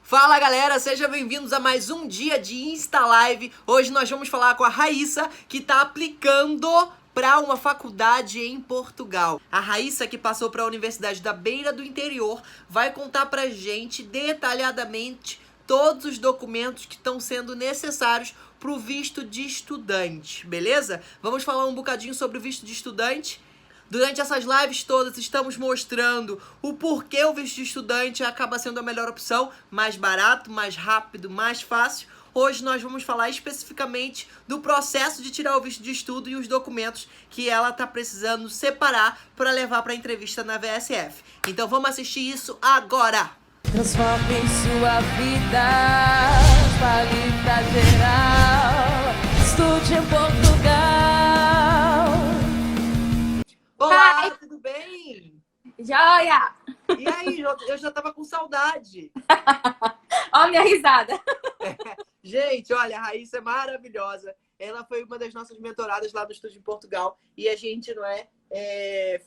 Fala galera, sejam bem-vindos a mais um dia de Insta Live. Hoje nós vamos falar com a Raíssa, que está aplicando para uma faculdade em Portugal. A Raíssa, que passou para a Universidade da Beira do Interior, vai contar pra gente detalhadamente todos os documentos que estão sendo necessários para o visto de estudante, beleza? Vamos falar um bocadinho sobre o visto de estudante. Durante essas lives todas estamos mostrando o porquê o visto de estudante acaba sendo a melhor opção, mais barato, mais rápido, mais fácil. Hoje nós vamos falar especificamente do processo de tirar o visto de estudo e os documentos que ela está precisando separar para levar para a entrevista na VSF. Então vamos assistir isso agora! Transforme sua vida, fale pra geral, estude em Portugal. Olá, Hi. tudo bem? Joia! E aí, eu já tava com saudade. Olha a minha risada. Gente, olha, a Raíssa é maravilhosa. Ela foi uma das nossas mentoradas lá no estúdio em Portugal. E a gente,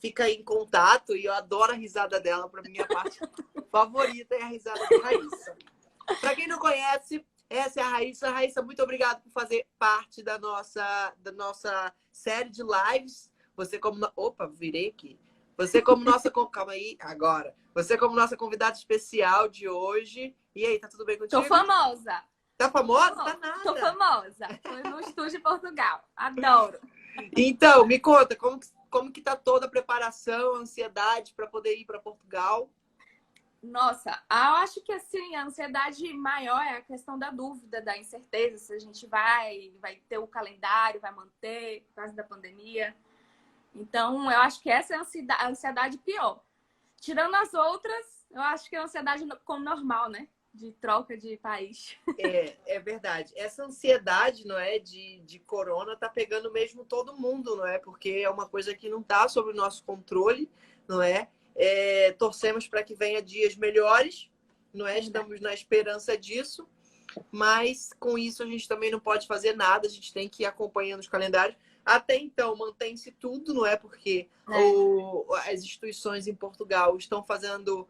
fica em contato. E eu adoro a risada dela. Para mim, a parte favorita é a risada da Raíssa. Para quem não conhece, essa é a Raíssa. Raíssa, muito obrigada por fazer parte da nossa série de lives. Você como... Opa, virei aqui. Você como nossa... Calma aí, agora. Você como nossa convidada especial de hoje. E aí, tá tudo bem contigo? Tô famosa. Tá famosa? Tá nada. Tô famosa. Foi no estúdio em Portugal. Adoro. Então, me conta, como que tá toda a preparação, a ansiedade para poder ir para Portugal? Nossa, eu acho que assim, a ansiedade maior é a questão da dúvida, da incerteza, se a gente vai ter o calendário, vai manter por causa da pandemia. Então, eu acho que essa é a ansiedade pior. Tirando as outras, eu acho que é a ansiedade como normal, né? De troca de país. É verdade. Essa ansiedade, não é, de corona tá pegando mesmo todo mundo, não é? Porque é uma coisa que não tá sob o nosso controle, não é? Torcemos para que venha dias melhores, não é? Estamos na esperança disso, mas com isso a gente também não pode fazer nada, a gente tem que ir acompanhando os calendários. Até então, mantém-se tudo, não é? Porque as instituições em Portugal estão fazendo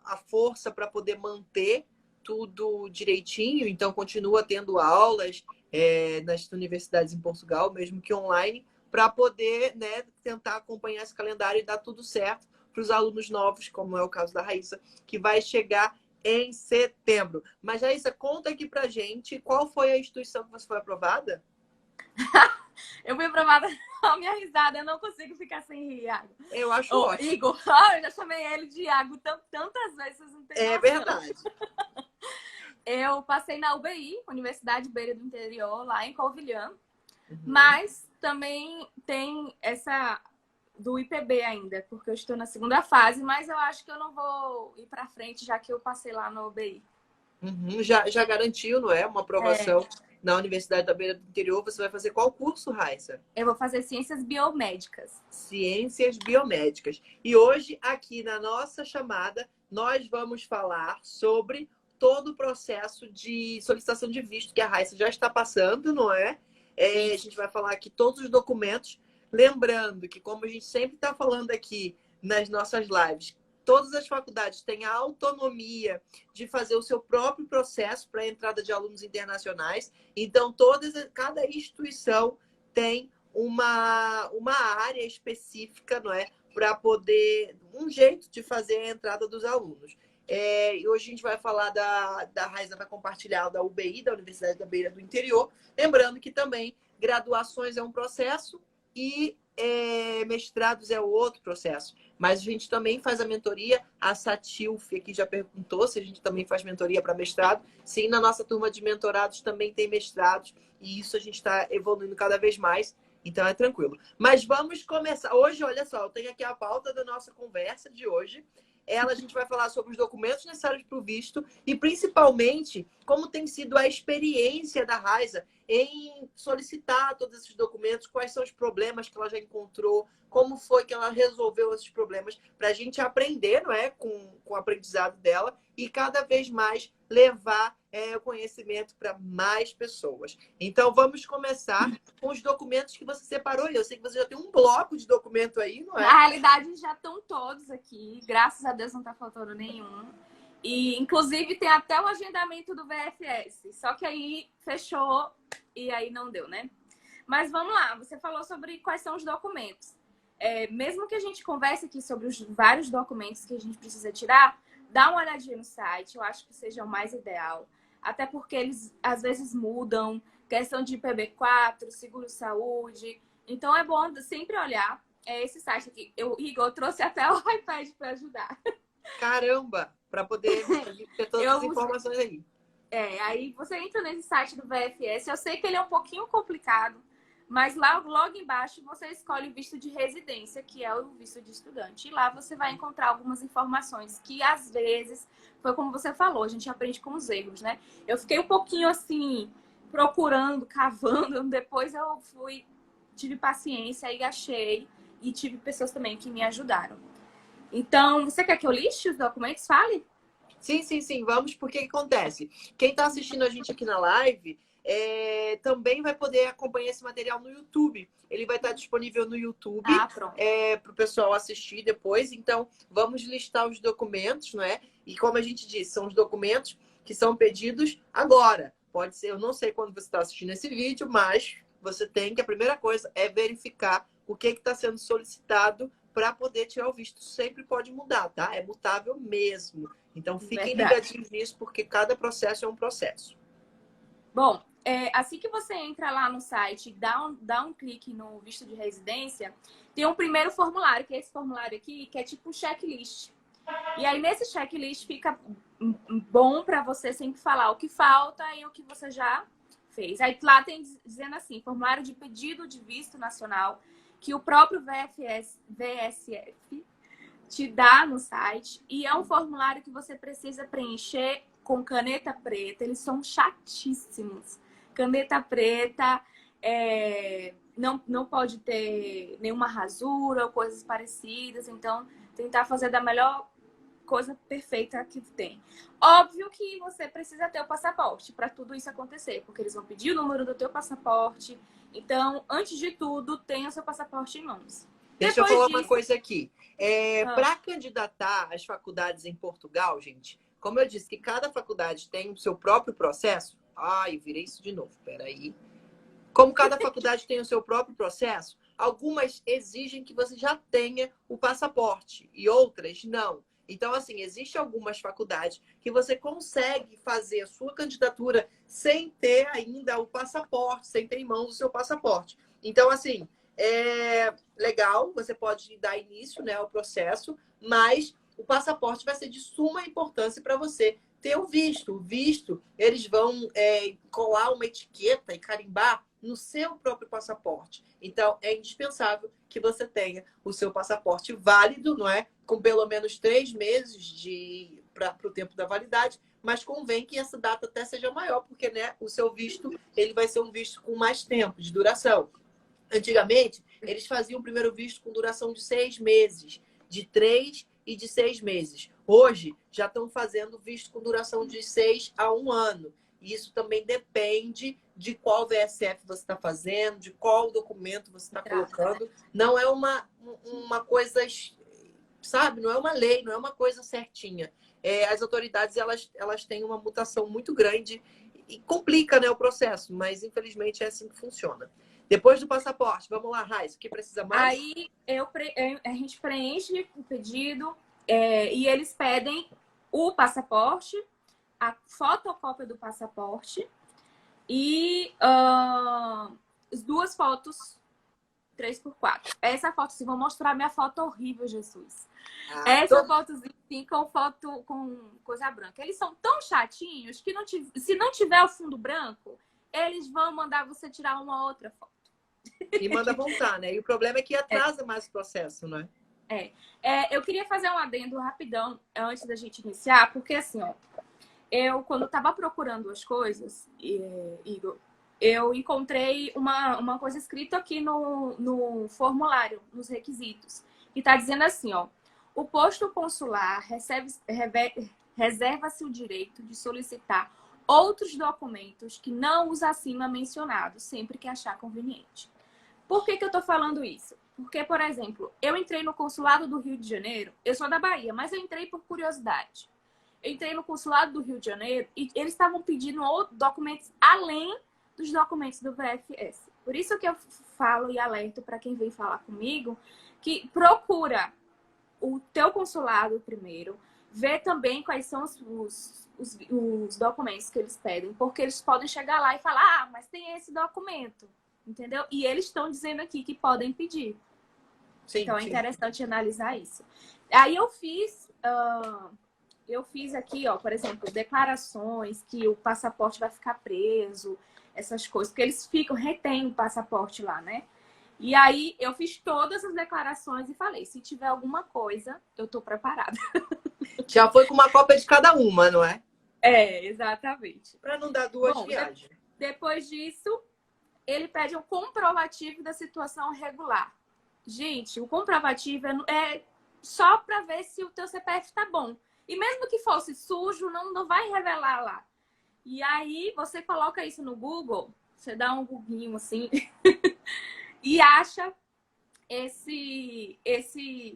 a força para poder manter tudo direitinho, então continua tendo aulas nas universidades em Portugal, mesmo que online, para poder, né, tentar acompanhar esse calendário e dar tudo certo para os alunos novos, como é o caso da Raíssa, que vai chegar em setembro. Mas, Raíssa, conta aqui pra gente qual foi a instituição que você foi aprovada? Eu fui aprovada. Olha a minha risada, eu não consigo ficar sem rir, Iago. Eu acho ótimo. Igor, eu já chamei ele de Iago tantas vezes, vocês não têm É noção. verdade. Eu passei na UBI, Universidade Beira do Interior, lá em Covilhã. Mas também tem essa do IPB ainda, porque eu estou na segunda fase, mas eu acho que eu não vou ir para frente, já que eu passei lá no UBI. Já garantiu, não é? Uma aprovação na Universidade da Beira do Interior. Você vai fazer qual curso, Raíssa? Eu vou fazer Ciências Biomédicas. Ciências Biomédicas. E hoje, aqui na nossa chamada, nós vamos falar sobre todo o processo de solicitação de visto que a Raíssa já está passando, não é? A gente vai falar aqui todos os documentos. Lembrando que, como a gente sempre está falando aqui nas nossas lives, todas as faculdades têm a autonomia de fazer o seu próprio processo para a entrada de alunos internacionais. Então, cada instituição tem uma área específica, não é, para poder, um jeito de fazer a entrada dos alunos. E hoje a gente vai falar da Raíssa, vai compartilhar da UBI, da Universidade da Beira do Interior. Lembrando que também graduações é um processo e mestrados é outro processo. Mas a gente também faz a mentoria. A Satilf aqui já perguntou se a gente também faz mentoria para mestrado. Sim, na nossa turma de mentorados também tem mestrados. E isso a gente está evoluindo cada vez mais. Então é tranquilo. Mas vamos começar. Hoje, olha só, eu tenho aqui a pauta da nossa conversa de hoje. A gente vai falar sobre os documentos necessários para o visto e, principalmente, como tem sido a experiência da Raíssa em solicitar todos esses documentos, quais são os problemas que ela já encontrou, como foi que ela resolveu esses problemas, para a gente aprender, não é, com o aprendizado dela e cada vez mais levar o conhecimento para mais pessoas. Então, vamos começar com os documentos que você separou. Eu sei que você já tem um bloco de documento aí, não é? Na realidade, já estão todos aqui. Graças a Deus não está faltando nenhum. E, inclusive, tem até o agendamento do VFS. Só que aí fechou e aí não deu, né? Mas vamos lá. Você falou sobre quais são os documentos. Mesmo que a gente converse aqui sobre os vários documentos que a gente precisa tirar, dá uma olhadinha no site. Eu acho que seja o mais ideal. Até porque eles, às vezes, mudam. Questão de PB4, seguro-saúde. Então, é bom sempre olhar esse site aqui. Igor, trouxe até o iPad para ajudar. Caramba! Para poder ter todas as informações aí. Aí você entra nesse site do VFS. Eu sei que ele é um pouquinho complicado, mas lá, logo embaixo, você escolhe o visto de residência, que é o visto de estudante. E lá você vai encontrar algumas informações que, às vezes, foi como você falou, a gente aprende com os erros, né? Eu fiquei um pouquinho, assim, procurando, cavando. Depois eu tive paciência e achei. E tive pessoas também que me ajudaram. Então, você quer que eu liste os documentos? Fale? Sim, vamos, porque o que acontece? Quem está assistindo a gente aqui na live também vai poder acompanhar esse material no YouTube. Ele vai estar disponível no YouTube para o pessoal assistir depois. Então, vamos listar os documentos, não é? E como a gente disse, são os documentos que são pedidos agora. Pode ser, eu não sei quando você está assistindo esse vídeo, mas você tem que, a primeira coisa é verificar o que está sendo solicitado para poder tirar o visto. Sempre pode mudar, tá? É mutável mesmo. Então, fiquem ligadinhos nisso, porque cada processo é um processo. Bom, assim que você entra lá no site, dá um clique no visto de residência, tem um primeiro formulário, que é esse formulário aqui, que é tipo um checklist. E aí, nesse checklist, fica bom para você sempre falar o que falta e o que você já fez. Aí lá tem dizendo assim, formulário de pedido de visto nacional, que o próprio VSF te dá no site. E é um formulário que você precisa preencher com caneta preta. Eles são chatíssimos. Caneta preta, não pode ter nenhuma rasura ou coisas parecidas. Então, tentar fazer da melhor coisa perfeita que tem. Óbvio que você precisa ter o passaporte para tudo isso acontecer, porque eles vão pedir o número do teu passaporte. Então, antes de tudo, tenha o seu passaporte em mãos. Deixa eu falar uma coisa aqui. Para candidatar às faculdades em Portugal, gente, como eu disse que cada faculdade tem o seu próprio processo. Ai, virei isso de novo, peraí. Como cada faculdade tem o seu próprio processo, algumas exigem que você já tenha o passaporte e outras não. Então, assim, existem algumas faculdades que você consegue fazer a sua candidatura sem ter ainda o passaporte, sem ter em mãos o seu passaporte. Então, assim, é legal, você pode dar início, né, ao processo, mas o passaporte vai ser de suma importância para você ter o visto. O visto, eles vão colar uma etiqueta e carimbar no seu próprio passaporte. Então, é indispensável que você tenha o seu passaporte válido, não é? Com pelo menos 3 meses para o tempo da validade, mas convém que essa data até seja maior, porque, né, o seu visto ele vai ser um visto com mais tempo de duração. Antigamente, eles faziam o primeiro visto com duração de 6 meses, de 3 e de 6 meses. Hoje, já estão fazendo visto com duração de 6 a 1 ano. E isso também depende de qual VSF você está fazendo, de qual documento você está colocando. Não é uma coisa, sabe? Não é uma lei, não é uma coisa certinha. As autoridades, elas têm uma mutação muito grande e complica, né, o processo, mas infelizmente é assim que funciona. Depois do passaporte, vamos lá, Raiz, o que precisa mais? Aí a gente preenche o pedido e eles pedem o passaporte, a fotocópia do passaporte e as 2 fotos 3x4. Essa foto, se vou mostrar minha foto horrível, Jesus. Essa fotozinha assim, com coisa branca. Eles são tão chatinhos que se não tiver o fundo branco, eles vão mandar você tirar uma outra foto. E manda voltar, né? E o problema é que atrasa mais o processo, né? Eu queria fazer um adendo rapidão antes da gente iniciar, porque assim, ó, eu quando estava procurando as coisas, Igor, eu encontrei uma coisa escrita aqui no formulário, nos requisitos, que está dizendo assim, ó, o posto consular reserva-se o direito de solicitar outros documentos que não os acima mencionados, sempre que achar conveniente. Por que eu estou falando isso? Porque, por exemplo, eu entrei no consulado do Rio de Janeiro, eu sou da Bahia, mas eu entrei por curiosidade. Eu entrei no consulado do Rio de Janeiro e eles estavam pedindo documentos além dos documentos do VFS. Por isso que eu falo e alerto para quem vem falar comigo que procura o teu consulado primeiro, vê também quais são os documentos que eles pedem, porque eles podem chegar lá e falar, ah, mas tem esse documento, entendeu? E eles estão dizendo aqui que podem pedir. Sim, então é sim. interessante analisar isso. Aí eu fiz aqui, ó, por exemplo, declarações que o passaporte vai ficar preso, essas coisas, porque eles retêm o passaporte lá, né? E aí eu fiz todas as declarações e falei, se tiver alguma coisa, eu tô preparada. Já foi com uma cópia de cada uma, não é? É, exatamente. Para não dar duas Bom, viagens. Depois disso, ele pede um comprovativo da situação regular. Gente, o comprovativo é só para ver se o teu CPF tá bom. E mesmo que fosse sujo, não vai revelar lá. E aí, você coloca isso no Google, você dá um googlinho assim, e acha esse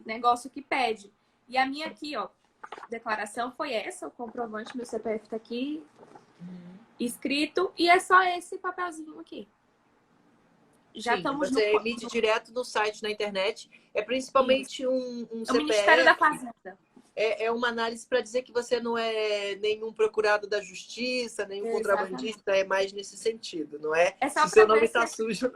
negócio que pede. E a minha aqui, ó, declaração foi essa, o comprovante, meu CPF tá aqui, escrito, e é só esse papelzinho aqui. Já Sim, estamos você emite direto no site, na internet. É principalmente um É o CPF. Ministério da Fazenda. É uma análise para dizer que você não é nenhum procurado da justiça, nenhum contrabandista, é mais nesse sentido, não é? É só Se seu pra nome ver está se- sujo,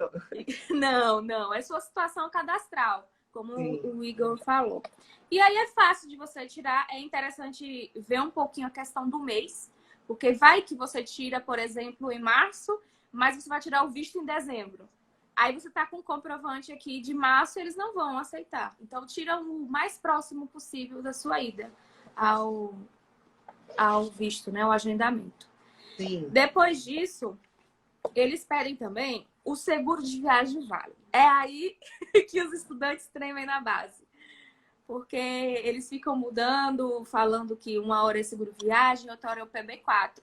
não. Não. É sua situação cadastral, como Sim. o Igor falou. E aí é fácil de você tirar. É interessante ver um pouquinho a questão do mês, porque vai que você tira, por exemplo, em março, mas você vai tirar o visto em dezembro. Aí você tá com um comprovante aqui de março, eles não vão aceitar. Então tira o mais próximo possível da sua ida ao visto, né? O agendamento. Sim. Depois disso, eles pedem também o seguro de viagem válido. É aí que os estudantes tremem na base. Porque eles ficam mudando, falando que uma hora é seguro viagem, outra hora é o PB4.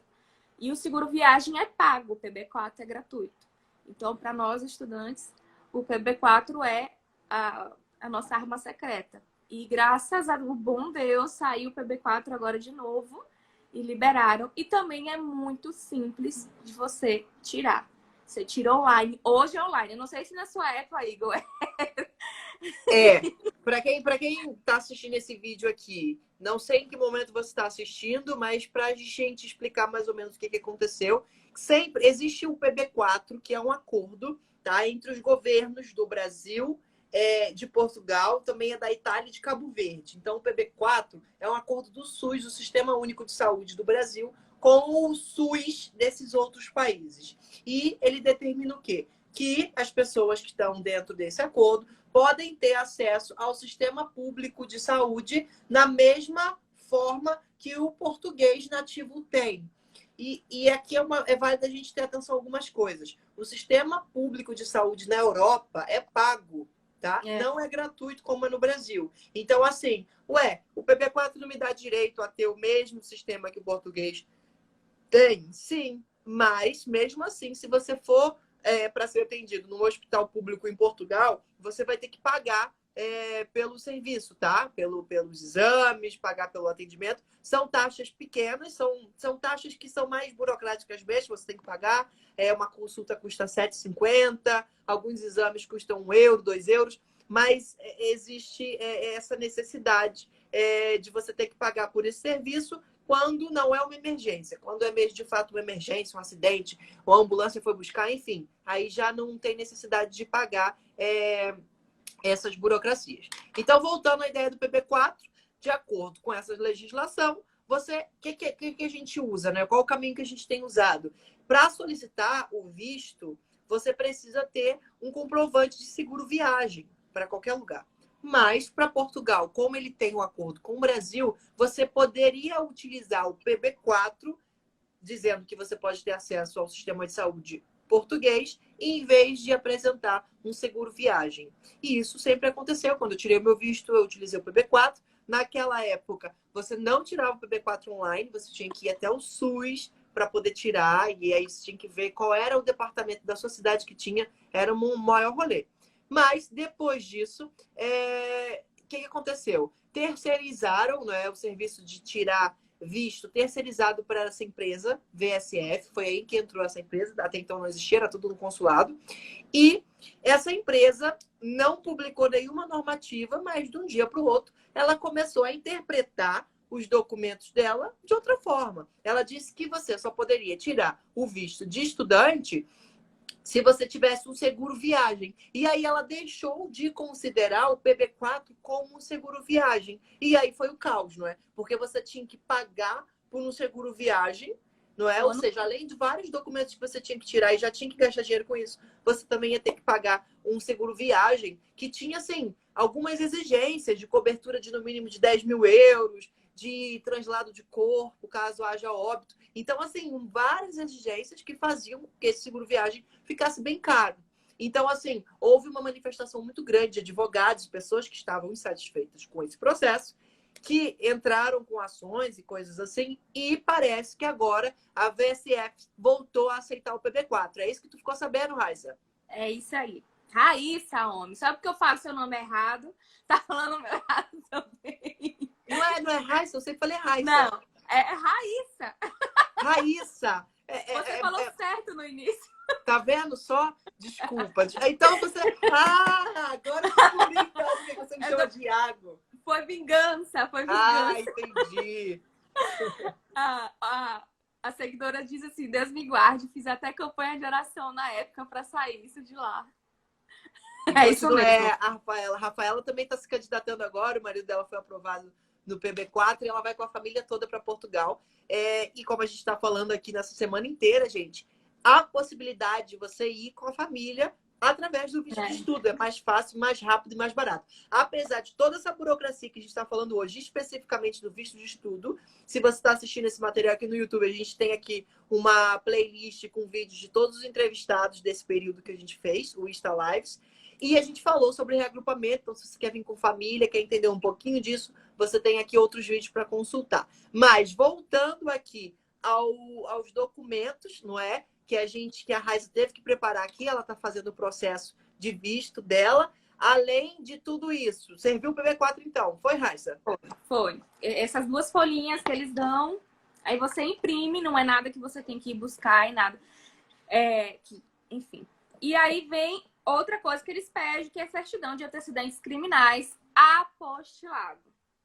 E o seguro viagem é pago, o PB4 é gratuito. Então, para nós estudantes, o PB4 é a nossa arma secreta. E graças ao bom Deus, saiu o PB4 agora de novo e liberaram. E também é muito simples de você tirar. Você tira online. Hoje é online. Eu não sei se na sua época, Igor, Para quem está assistindo esse vídeo aqui, não sei em que momento você está assistindo, mas para a gente explicar mais ou menos o que aconteceu, sempre existe o PB4, que é um acordo, tá, entre os governos do Brasil, de Portugal, também é da Itália e de Cabo Verde. Então, o PB4 é um acordo do SUS, o Sistema Único de Saúde do Brasil, com o SUS desses outros países. E ele determina o quê? Que as pessoas que estão dentro desse acordo podem ter acesso ao sistema público de saúde na mesma forma que o português nativo tem. E aqui é válido a gente ter atenção a algumas coisas. O sistema público de saúde na Europa é pago, tá? Não é gratuito como é no Brasil. Então, assim, o PB4 não me dá direito a ter o mesmo sistema que o português tem? Sim, mas mesmo assim, se você for para ser atendido num hospital público em Portugal, você vai ter que pagar pelo serviço, tá? Pelos exames, pagar pelo atendimento. São taxas pequenas, são taxas que são mais burocráticas mesmo, você tem que pagar. Uma consulta custa 7,50, alguns exames custam 1 euro, 2 euros, mas existe essa necessidade de você ter que pagar por esse serviço quando não é uma emergência. Quando é mesmo, de fato, uma emergência, um acidente, ou a ambulância foi buscar, enfim, aí já não tem necessidade de pagar essas burocracias. Então, voltando à ideia do PB4, de acordo com essa legislação, o que a gente usa, né? Qual o caminho que a gente tem usado? Para solicitar o visto, você precisa ter um comprovante de seguro viagem para qualquer lugar. Mas, para Portugal, como ele tem um acordo com o Brasil, você poderia utilizar o PB4, dizendo que você pode ter acesso ao sistema de saúde português, em vez de apresentar um seguro viagem. E isso sempre aconteceu. Quando eu tirei o meu visto, eu utilizei o PB4. Naquela época, você não tirava o PB4 online, você tinha que ir até o SUS para poder tirar, e aí você tinha que ver qual era o departamento da sua cidade que tinha, era um maior rolê. Mas, depois disso, o que aconteceu? Terceirizaram, né, o serviço de tirar visto terceirizado para essa empresa, VSF, foi aí que entrou essa empresa, até então não existia, era tudo no consulado. E essa empresa não publicou nenhuma normativa, mas de um dia para o outro ela começou a interpretar os documentos dela de outra forma. Ela disse que você só poderia tirar o visto de estudante se você tivesse um seguro viagem. E aí ela deixou de considerar o PB4 como um seguro viagem. E aí foi o caos, não é? Porque você tinha que pagar por um seguro viagem, não é? Ou seja, além de vários documentos que você tinha que tirar e já tinha que gastar dinheiro com isso, você também ia ter que pagar um seguro viagem que tinha, assim, algumas exigências de cobertura de no mínimo de 10 mil euros, de translado de corpo, caso haja óbito. Então, assim, várias exigências que faziam que esse seguro viagem ficasse bem caro. Então, assim, houve uma manifestação muito grande de advogados, pessoas que estavam insatisfeitas com esse processo, que entraram com ações e coisas assim, e parece que agora a VSF voltou a aceitar o PB4. É isso que tu ficou sabendo, Raíssa? É isso aí. Raíssa, homem. Só porque eu falo seu nome errado, tá falando o meu errado também. Não é Raíssa, eu sempre falei Raíssa. Não, é Raíssa. Raíssa. Você falou certo no início. Tá vendo só? Desculpa. Então você... Ah, agora eu descobri então porque você me chama de Iago. Foi vingança, foi vingança. Ah, entendi. A seguidora diz assim, Deus me guarde, fiz até campanha de oração na época para sair isso de lá. É isso mesmo. É a Rafaela. A Rafaela também está se candidatando agora, o marido dela foi aprovado no PB4 e ela vai com a família toda para Portugal. E como a gente está falando aqui nessa semana inteira, gente, há possibilidade de você ir com a família através do visto de estudo. É mais fácil, mais rápido e mais barato. Apesar de toda essa burocracia que a gente está falando hoje, especificamente do visto de estudo, se você está assistindo esse material aqui no YouTube, a gente tem aqui uma playlist com vídeos de todos os entrevistados desse período que a gente fez, o Insta Lives. E a gente falou sobre reagrupamento, então se você quer vir com família, quer entender um pouquinho disso, você tem aqui outros vídeos para consultar. Mas, voltando aqui aos documentos, não é? Que a Raíssa teve que preparar aqui, ela está fazendo o processo de visto dela. Além de tudo isso, serviu o PB4 então? Foi, Raíssa? Foi. Essas duas folhinhas que eles dão, aí você imprime, não é nada que você tem que ir buscar e nada. Enfim. E aí vem outra coisa que eles pedem, que é certidão de antecedentes criminais apostilado.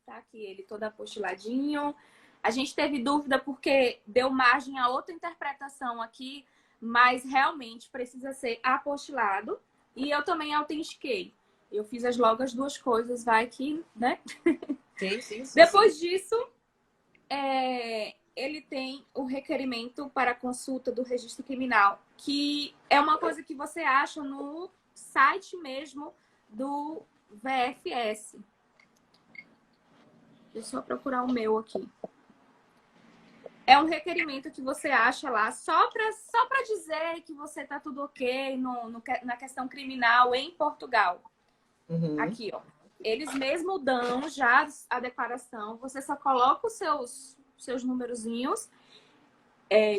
Tá aqui ele todo apostiladinho. A gente teve dúvida porque deu margem a outra interpretação aqui, mas realmente precisa ser apostilado. E eu também autentiquei. Eu fiz logo as duas coisas, vai que, né? Sim. Depois disso, ele tem o requerimento para consulta do registro criminal, que é uma coisa que você acha no site mesmo do VFS. Deixa eu procurar o meu aqui. É um requerimento que você acha lá só para dizer que você tá tudo ok na questão criminal em Portugal. Uhum. Aqui, ó. Eles mesmo dão já a declaração. Você só coloca os seus numerozinhos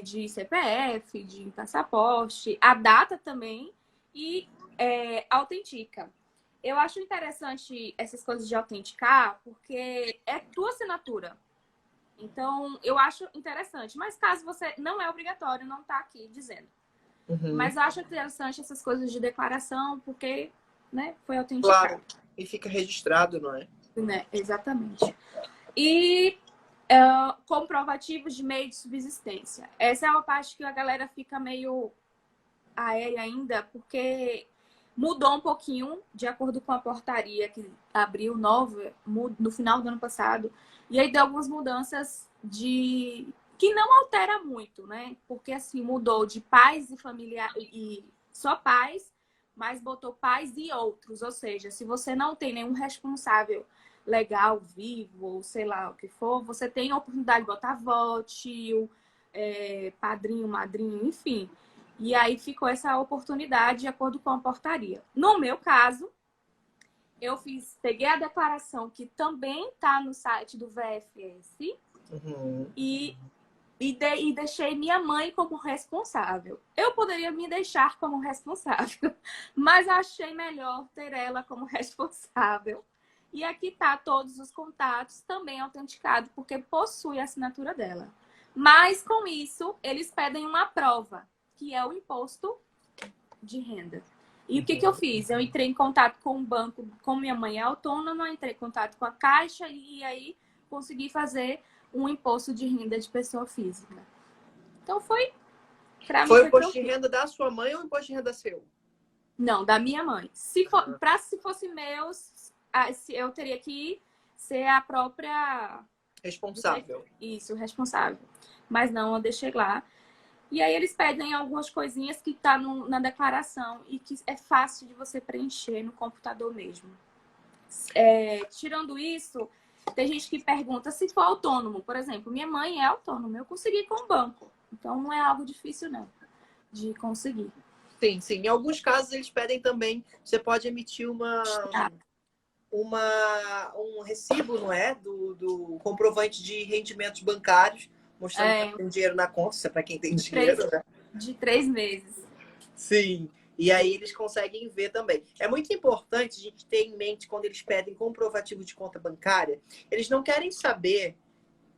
de CPF, de passaporte, a data também e autentica. Eu acho interessante essas coisas de autenticar porque é tua assinatura. Então, eu acho interessante. Mas caso você... Não é obrigatório, não tá aqui dizendo. Uhum. Mas eu acho interessante essas coisas de declaração, porque, né, foi autenticado. Claro. E fica registrado, não é? Né? Exatamente. E comprovativos de meio de subsistência. Essa é uma parte que a galera fica meio aérea ainda, porque mudou um pouquinho, de acordo com a portaria que abriu nova no final do ano passado. E aí deu algumas mudanças que não altera muito, né? Porque assim, mudou de pais e familiar e só pais, mas botou pais e outros. Ou seja, se você não tem nenhum responsável legal, vivo, ou sei lá o que for, você tem a oportunidade de botar avó, tio, padrinho, madrinho, enfim. E aí ficou essa oportunidade de acordo com a portaria. No meu caso, eu peguei a declaração que também está no site do VFS e deixei minha mãe como responsável. Eu poderia me deixar como responsável, mas achei melhor ter ela como responsável. E aqui tá todos os contatos, também autenticado, porque possui a assinatura dela. Mas, com isso, eles pedem uma prova, que é o imposto de renda. E o que eu fiz? Eu entrei em contato com o banco, como minha mãe é autônoma, entrei em contato com a Caixa e aí consegui fazer um imposto de renda de pessoa física. Então foi, pra mim, Foi o foi imposto de tranquilo. renda da sua mãe ou o imposto de renda seu? Não, da minha mãe. Se fosse meus, eu teria que ser a própria... Responsável. Isso, responsável. Mas não, eu deixei lá. E aí eles pedem algumas coisinhas que tá na declaração e que é fácil de você preencher no computador mesmo. Tirando isso, tem gente que pergunta se for autônomo. Por exemplo, minha mãe é autônoma, eu consegui com o banco. Então não é algo difícil, não, de conseguir. Sim, sim. Em alguns casos eles pedem também, você pode emitir um recibo, não é? Do comprovante de rendimentos bancários, mostrando que tem dinheiro na conta, isso é para quem tem dinheiro, né? De 3 meses. Sim. E aí eles conseguem ver também. É muito importante a gente ter em mente quando eles pedem comprovativo de conta bancária, eles não querem saber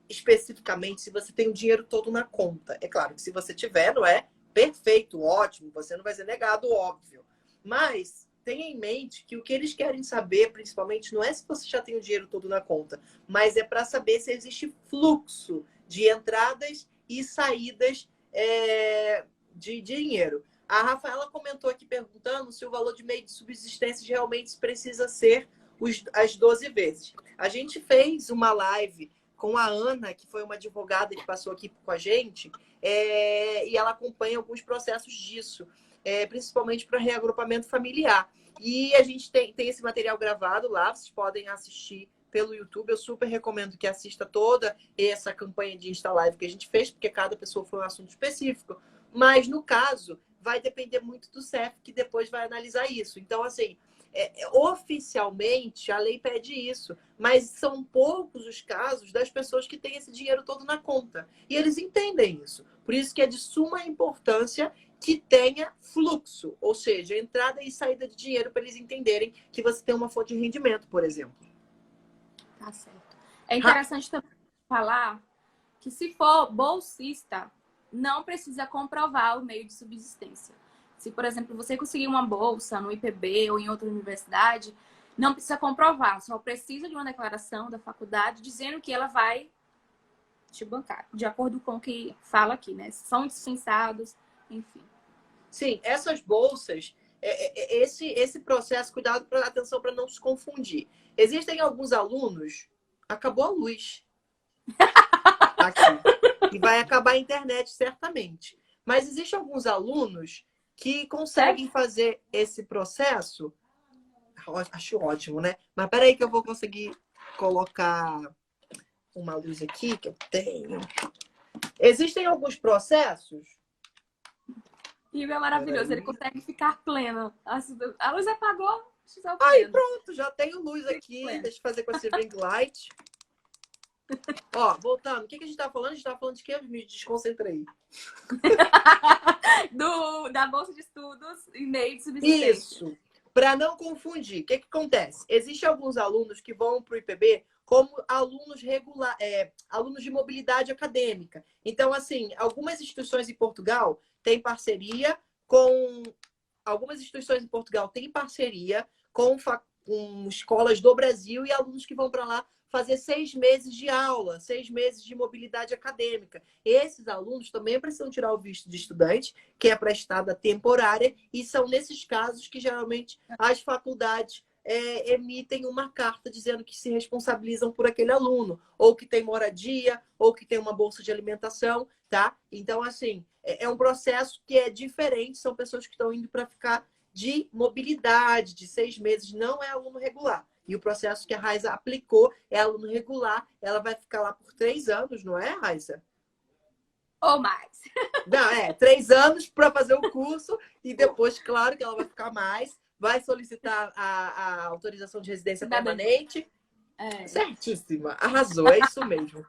especificamente se você tem o dinheiro todo na conta. É claro que se você tiver, não é? Perfeito, ótimo, você não vai ser negado, óbvio. Mas tenha em mente que o que eles querem saber, principalmente, não é se você já tem o dinheiro todo na conta, mas é para saber se existe fluxo de entradas e saídas de dinheiro. A Rafaela comentou aqui perguntando se o valor de meio de subsistência realmente precisa ser as 12 vezes. A gente fez uma live com a Ana, que foi uma advogada que passou aqui com a gente, e ela acompanha alguns processos disso, principalmente para reagrupamento familiar. E a gente tem esse material gravado lá, vocês podem assistir pelo YouTube. Eu super recomendo que assista toda essa campanha de Insta Live que a gente fez, porque cada pessoa foi um assunto específico. Mas, no caso, vai depender muito do CEF, que depois vai analisar isso. Então, assim, oficialmente, a lei pede isso, mas são poucos os casos das pessoas que têm esse dinheiro todo na conta. E eles entendem isso. Por isso que é de suma importância que tenha fluxo, ou seja, entrada e saída de dinheiro, para eles entenderem que você tem uma fonte de rendimento, por exemplo. Tá certo. É interessante também falar que se for bolsista, não precisa comprovar o meio de subsistência. Se, por exemplo, você conseguir uma bolsa no IPB ou em outra universidade, não precisa comprovar, só precisa de uma declaração da faculdade dizendo que ela vai te bancar, de acordo com o que fala aqui, né? São dispensados, enfim. Sim, essas bolsas, esse processo, cuidado, atenção para não se confundir. Existem alguns alunos, acabou a luz aqui, e vai acabar a internet certamente. Mas existem alguns alunos que conseguem fazer esse processo. Acho ótimo, né? Mas peraí que eu vou conseguir colocar uma luz aqui que eu tenho. Existem alguns processos. E é maravilhoso, ele consegue ficar pleno. A luz apagou, aí pronto, já tenho luz aqui. Deixa eu fazer com esse ring light. Ó, voltando, o que a gente tá falando? A gente tá falando de quê? Eu me desconcentrei. Da Bolsa de Estudos e meio de subsistência. Isso. Para não confundir, o que acontece? Existem alguns alunos que vão para o IPB como alunos alunos de mobilidade acadêmica. Então, assim, algumas instituições em Portugal têm parceria com escolas do Brasil e alunos que vão para lá fazer 6 meses de aula, 6 meses de mobilidade acadêmica. Esses alunos também precisam tirar o visto de estudante, que é para estada temporária, e são nesses casos que geralmente as faculdades emitem uma carta dizendo que se responsabilizam por aquele aluno, ou que tem moradia, ou que tem uma bolsa de alimentação, tá? Então, assim, é um processo que é diferente, são pessoas que estão indo para ficar de mobilidade, de 6 meses, não é aluno regular. E o processo que a Raíssa aplicou é aluno regular, ela vai ficar lá por 3 anos, não é, Raíssa? Ou mais. Não, 3 anos para fazer o curso e depois, claro, que ela vai ficar mais, vai solicitar a autorização de residência permanente. Certíssima, arrasou, é isso mesmo.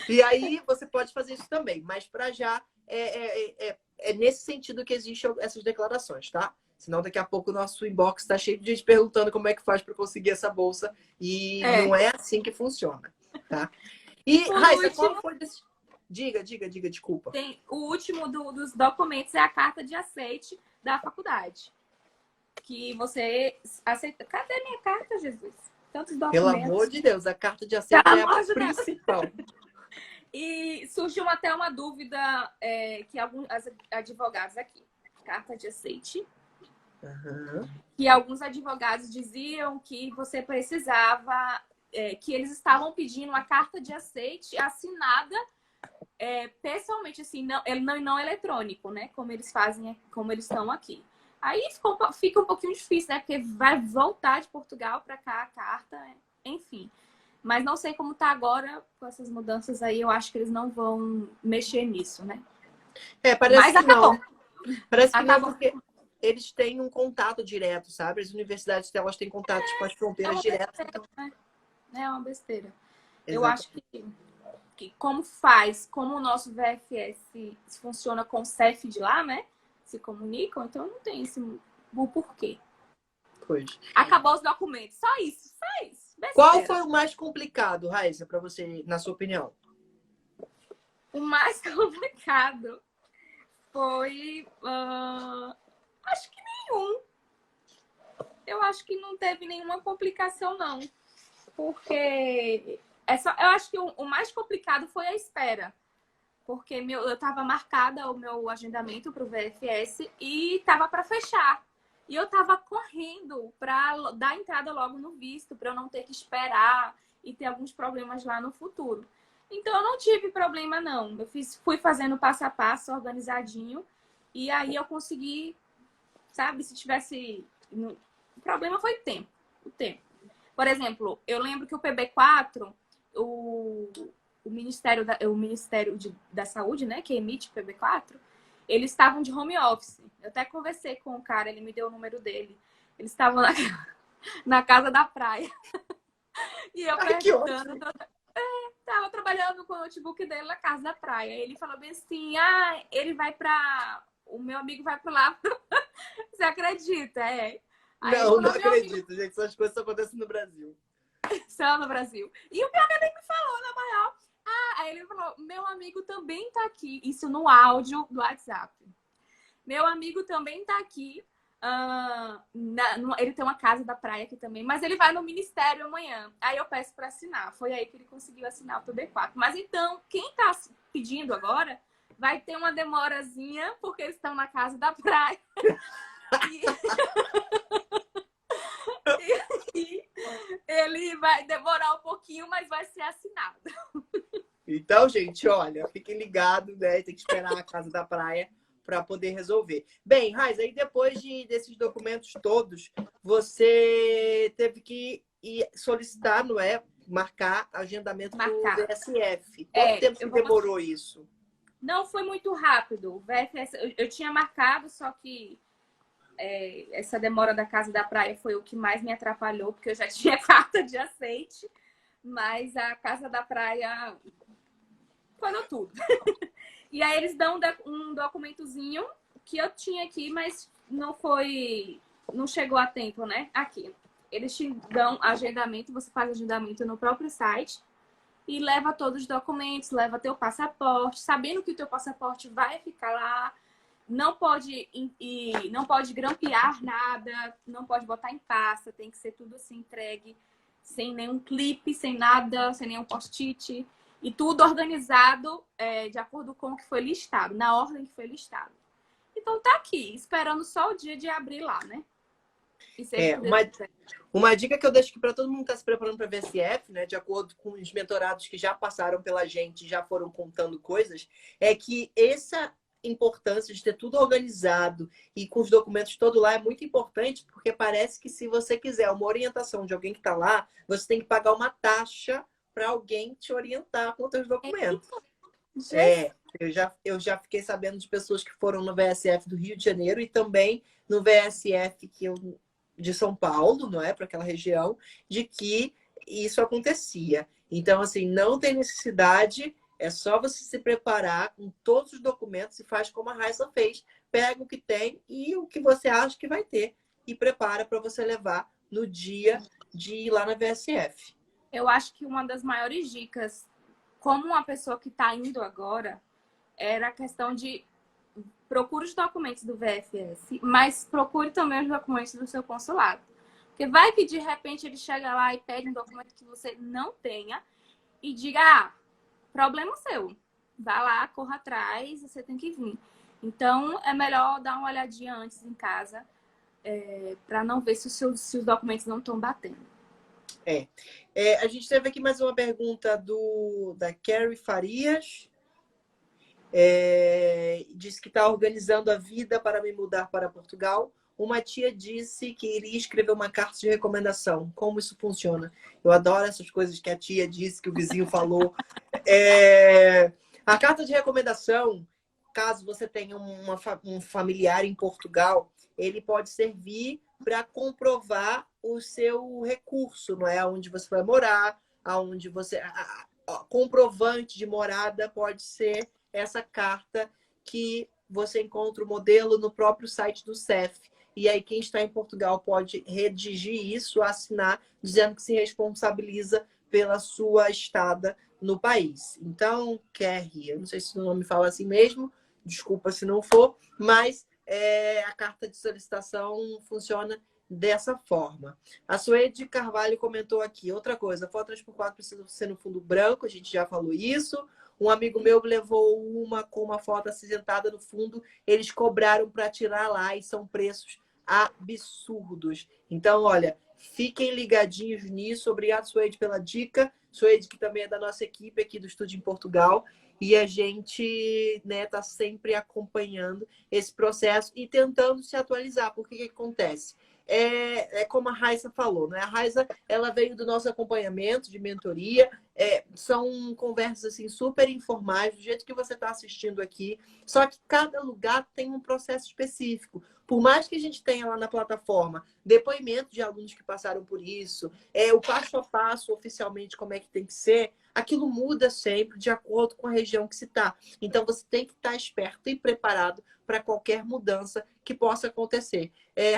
E aí você pode fazer isso também, mas para já é nesse sentido que existem essas declarações, tá? Senão daqui a pouco o nosso inbox está cheio de gente perguntando como é que faz para conseguir essa bolsa. E não é assim que funciona, tá? E, Raíssa, qual foi desse... Diga, desculpa. O último dos documentos é a carta de aceite da faculdade. Que você aceita. Cadê minha carta, Jesus? Tantos documentos. Pelo amor de Deus, a carta de aceite é a principal. E surgiu até uma dúvida que alguns advogados aqui. Carta de aceite. Que alguns advogados diziam que você precisava... que eles estavam pedindo uma carta de aceite assinada pessoalmente, assim, não eletrônico, né? Como eles fazem, como eles estão aqui. Aí fica um pouquinho difícil, né? Porque vai voltar de Portugal para cá a carta, enfim. Mas não sei como tá agora com essas mudanças aí. Eu acho que eles não vão mexer nisso, né? Parece Mas que acabou. não. Parece que Acabou. não, porque eles têm um contato direto, sabe? As universidades delas têm contatos com as fronteiras diretas. Então... É uma besteira. Exatamente. Eu acho que como o nosso VFS funciona com o CEF de lá, né? Se comunicam, então não tem o porquê. Pois. Acabou os documentos. Só isso. Besteira. Qual foi o mais complicado, Raíssa, para você, na sua opinião? O mais complicado foi... acho que nenhum. Eu acho que não teve nenhuma complicação, não. Porque... eu acho que o mais complicado foi a espera. Porque eu estava marcada o meu agendamento para o VFS e estava para fechar. E eu estava correndo para dar entrada logo no visto, para eu não ter que esperar e ter alguns problemas lá no futuro. Então, eu não tive problema, não. Eu fui fazendo passo a passo, organizadinho. E aí eu consegui, sabe, se tivesse... O problema foi o tempo. Por exemplo, eu lembro que o PB4, o Ministério da Saúde, né, que emite o PB4, eles estavam de home office. Eu até conversei com o cara, ele me deu o número dele. Eles estavam na casa da praia. E eu perguntando... Tava trabalhando com o notebook dele na casa da praia. Ele falou bem assim, ele vai pra... O meu amigo vai pra lá. Você acredita? Aí não acredito, gente. Essas coisas só acontecem no Brasil. Só no Brasil. E o pior que ele me falou, na maior. Aí ele falou, meu amigo também tá aqui. Isso no áudio do WhatsApp. Meu amigo também tá aqui. Ele tem uma casa da praia aqui também, mas ele vai no ministério amanhã. Aí eu peço para assinar. Foi aí que ele conseguiu assinar o PB4. Mas então, quem tá pedindo agora vai ter uma demorazinha, porque eles estão na casa da praia. E ele vai demorar um pouquinho, mas vai ser assinado. Então, gente, olha, fiquem ligados, né? Tem que esperar a casa da praia para poder resolver. Bem, Raiz, aí depois desses documentos todos, você teve que solicitar, não é? Marcar agendamento do VSF. Quanto tempo que demorou isso? Não foi muito rápido. O VFS, eu tinha marcado, só que essa demora da casa da praia foi o que mais me atrapalhou, porque eu já tinha carta de aceite, mas a casa da praia falou tudo. E aí eles dão um documentozinho que eu tinha aqui, mas não chegou a tempo, né? Aqui. Eles te dão agendamento, você faz agendamento no próprio site e leva todos os documentos, leva teu passaporte, sabendo que o teu passaporte vai ficar lá, não pode grampear nada, não pode botar em pasta, tem que ser tudo assim entregue, sem nenhum clipe, sem nada, sem nenhum post-it. E tudo organizado de acordo com o que foi listado, na ordem que foi listado. Então tá aqui, esperando só o dia de abrir lá, né? Uma dica que eu deixo aqui para todo mundo que está se preparando para VSF, né? De acordo com os mentorados que já passaram pela gente, já foram contando coisas, é que essa importância de ter tudo organizado e com os documentos todos lá é muito importante, porque parece que se você quiser uma orientação de alguém que está lá, você tem que pagar uma taxa para alguém te orientar com os documentos. Eu já fiquei sabendo de pessoas que foram no VSF do Rio de Janeiro e também no VSF de São Paulo, não é? Para aquela região, de que isso acontecia. Então, assim, não tem necessidade É só você se preparar com todos os documentos e faz como a Raissa fez. Pega o que tem e o que você acha que vai ter e prepara para você levar no dia de ir lá na VSF. Eu acho que uma das maiores dicas, como uma pessoa que está indo agora, era a questão de procure os documentos do VFS, mas procure também os documentos do seu consulado. Porque vai que de repente ele chega lá e pede um documento que você não tenha e diga, problema seu. Vá lá, corra atrás, você tem que vir. Então, é melhor dar uma olhadinha antes em casa, para não ver se os documentos não estão batendo. A gente teve aqui mais uma pergunta da Carrie Farias. Diz que está organizando a vida para me mudar para Portugal. Uma tia disse que iria escrever uma carta de recomendação. Como isso funciona? Eu adoro essas coisas que a tia disse, que o vizinho falou. A carta de recomendação, caso você tenha um familiar em Portugal, ele pode servir para comprovar o seu recurso, não é? Onde você vai morar, aonde você... comprovante de morada pode ser essa carta que você encontra o modelo no próprio site do CEF. E aí quem está em Portugal pode redigir isso, assinar, dizendo que se responsabiliza pela sua estada no país. Então, Kerry, eu não sei se o nome fala assim mesmo, desculpa se não for, mas a carta de solicitação funciona dessa forma. A Suede Carvalho comentou aqui. Outra coisa, foto 3x4 precisa ser no fundo branco, a gente já falou isso. Um amigo meu levou uma com uma foto acinzentada no fundo, eles cobraram para tirar lá e são preços absurdos. Então, olha, fiquem ligadinhos nisso. Obrigado, Suede, pela dica. Suede, que também é da nossa equipe aqui do Estúdio em Portugal. E a gente tá sempre acompanhando esse processo e tentando se atualizar. Porque o que acontece? Como a Raissa falou, né? A Raissa, ela veio do nosso acompanhamento de mentoria. São conversas assim, super informais, do jeito que você está assistindo aqui. Só que cada lugar tem um processo específico. Por mais que a gente tenha lá na plataforma depoimento de alunos que passaram por isso, o passo a passo, oficialmente, como é que tem que ser, aquilo muda sempre de acordo com a região que se está. Então, você tem que estar esperto e preparado para qualquer mudança que possa acontecer.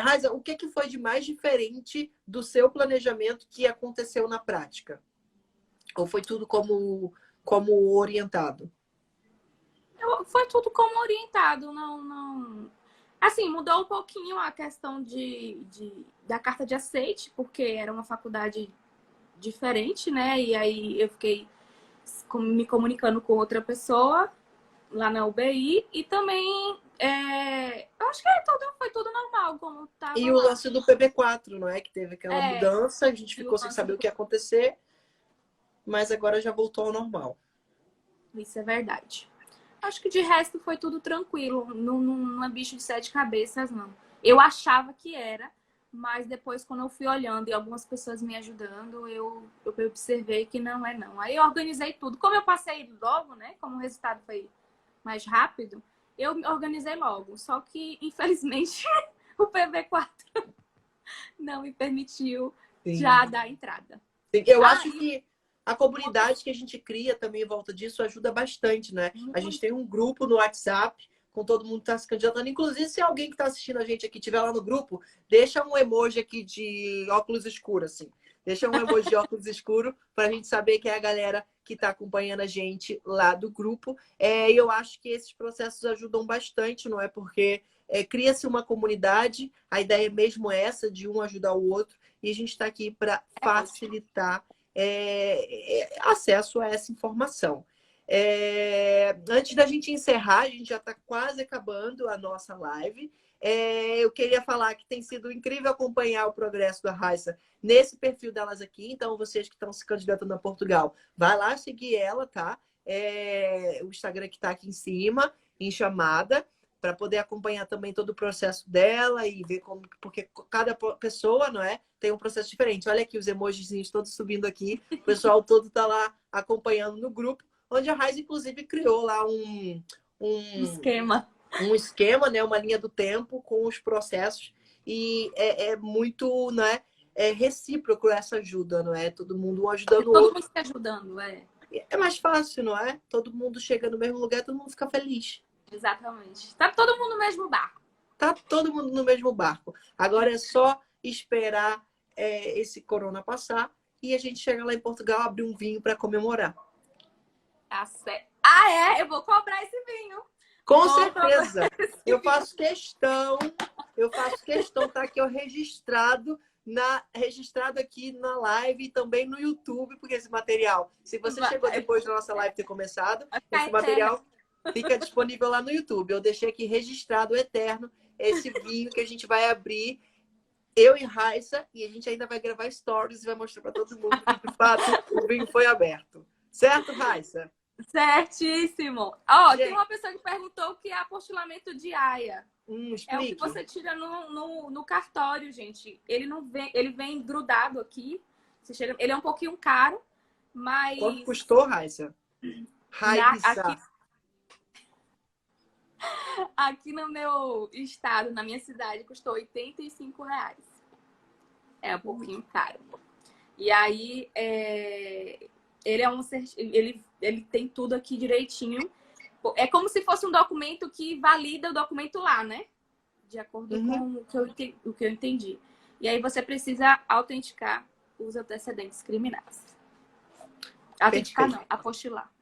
Raissa, o que foi de mais diferente do seu planejamento que aconteceu na prática? Ou foi tudo como orientado? Foi tudo como orientado, não... Assim, mudou um pouquinho a questão da carta de aceite, porque era uma faculdade diferente, né? E aí eu fiquei me comunicando com outra pessoa lá na UBI e também eu acho que foi tudo normal, como estava. E o lance do PB4, não é? Que teve aquela mudança, a gente ficou sem saber o que ia acontecer, mas agora já voltou ao normal. Isso é verdade. Acho que de resto foi tudo tranquilo. Não é bicho de 7 cabeças, não. Eu achava que era, mas depois, quando eu fui olhando e algumas pessoas me ajudando, eu observei que não é, não. Aí eu organizei tudo. Como eu passei logo, né? Como o resultado foi mais rápido, eu me organizei logo. Só que, infelizmente, o PB4 não me permitiu já dar entrada. Sim. Eu acho que a comunidade que a gente cria também em volta disso ajuda bastante, né? A gente tem um grupo no WhatsApp com todo mundo que está se candidatando. Inclusive, se alguém que está assistindo a gente aqui estiver lá no grupo, deixa um emoji aqui de óculos escuros, assim. Deixa um emoji de óculos escuros para a gente saber que é a galera que está acompanhando a gente lá do grupo. E eu acho que esses processos ajudam bastante, não é? Porque cria-se uma comunidade, a ideia mesmo é essa, de um ajudar o outro, e a gente está aqui para facilitar acesso a essa informação. Antes da gente encerrar, a gente já está quase acabando a nossa live. Eu queria falar que tem sido incrível acompanhar o progresso da Raissa nesse perfil delas aqui. Então, vocês que estão se candidatando a Portugal, vai lá seguir ela, tá? O Instagram que está aqui em cima, em chamada, para poder acompanhar também todo o processo dela e ver como... Porque cada pessoa, não é? Tem um processo diferente. Olha aqui os emojizinhos todos subindo aqui. O pessoal todo está lá acompanhando no grupo, onde a Raissa, inclusive, criou lá um esquema. Um esquema, né? Uma linha do tempo com os processos. E é muito, né? Recíproco essa ajuda, não é? Todo mundo um ajudando o outro. Todo mundo se ajudando, É mais fácil, não é? Todo mundo chega no mesmo lugar, todo mundo fica feliz. Exatamente. Tá todo mundo no mesmo barco. Tá todo mundo no mesmo barco. Agora é só esperar esse corona passar e a gente chega lá em Portugal, abrir um vinho para comemorar. Tá certo. Ah, é? Eu vou cobrar esse vinho. Com certeza. Eu faço questão, tá aqui ó, registrado aqui na live e também no YouTube, porque esse material, se você chegou depois da nossa live ter começado, esse material fica disponível lá no YouTube. Eu deixei aqui registrado eterno esse vinho que a gente vai abrir, eu e Raissa, e a gente ainda vai gravar stories e vai mostrar para todo mundo que, de fato, o vinho foi aberto. Certo, Raissa? Certíssimo. Ó, tem uma pessoa que perguntou o que é apostilamento de AIA. É o que você tira no cartório, gente. Ele não vem, ele vem grudado aqui. Ele é um pouquinho caro, mas... Quanto custou, Raissa? Aqui no meu estado, na minha cidade, custou R$85. É um pouquinho caro. E aí, ele tem tudo aqui direitinho. É como se fosse um documento que valida o documento lá, né? De acordo com o que eu entendi. E aí você precisa autenticar os antecedentes criminais. Autenticar não, apostilar.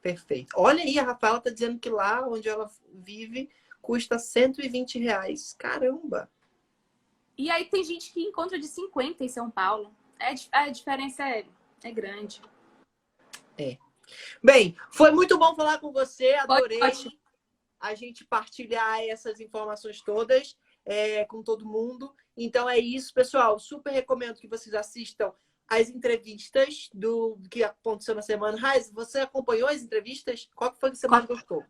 Perfeito. Olha aí, a Rafaela tá dizendo que lá onde ela vive custa R$120. Caramba! E aí tem gente que encontra de 50 em São Paulo. A diferença é grande. Bem, foi muito bom falar com você. Adorei Pode. a gente partilhar essas informações todas com todo mundo. Então é isso, pessoal. Super recomendo que vocês assistam as entrevistas do que aconteceu na semana. Raiz, você acompanhou as entrevistas? Qual foi que você mais gostou?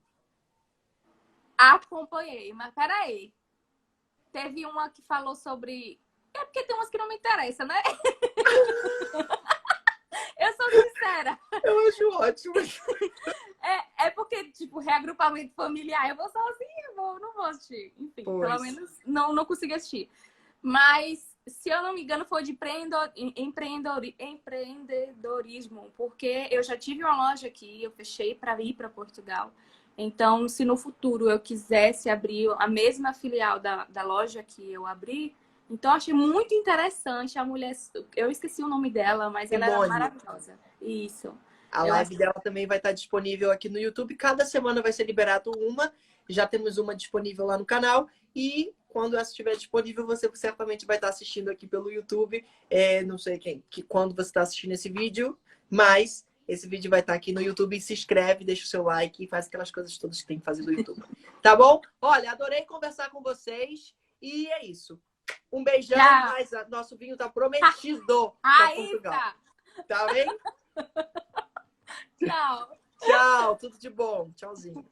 Acompanhei, mas peraí. Teve uma que falou sobre... É porque tem umas que não me interessam, né? Eu sou sincera. Eu acho ótimo. É porque, tipo, reagrupamento familiar, eu vou sozinha, não vou assistir. Enfim, pelo menos não consegui assistir. Mas, se eu não me engano, foi de empreendedorismo, porque eu já tive uma loja aqui, eu fechei para ir para Portugal. Então, se no futuro eu quisesse abrir a mesma filial da loja que eu abri, então achei muito interessante a mulher. Eu esqueci o nome dela, mas ela era maravilhosa. Isso. A live dela também vai estar disponível aqui no YouTube. Cada semana vai ser liberado uma. Já temos uma disponível lá no canal. E quando essa estiver disponível, você certamente vai estar assistindo aqui pelo YouTube. Não sei quando você está assistindo esse vídeo, mas esse vídeo vai estar aqui no YouTube. Se inscreve, deixa o seu like e faz aquelas coisas todas que tem que fazer no YouTube. Tá bom? Olha, adorei conversar com vocês. E é isso. Um beijão, mas nosso vinho tá prometido para Portugal. Tá bem? Tchau. Tchau, tudo de bom. Tchauzinho.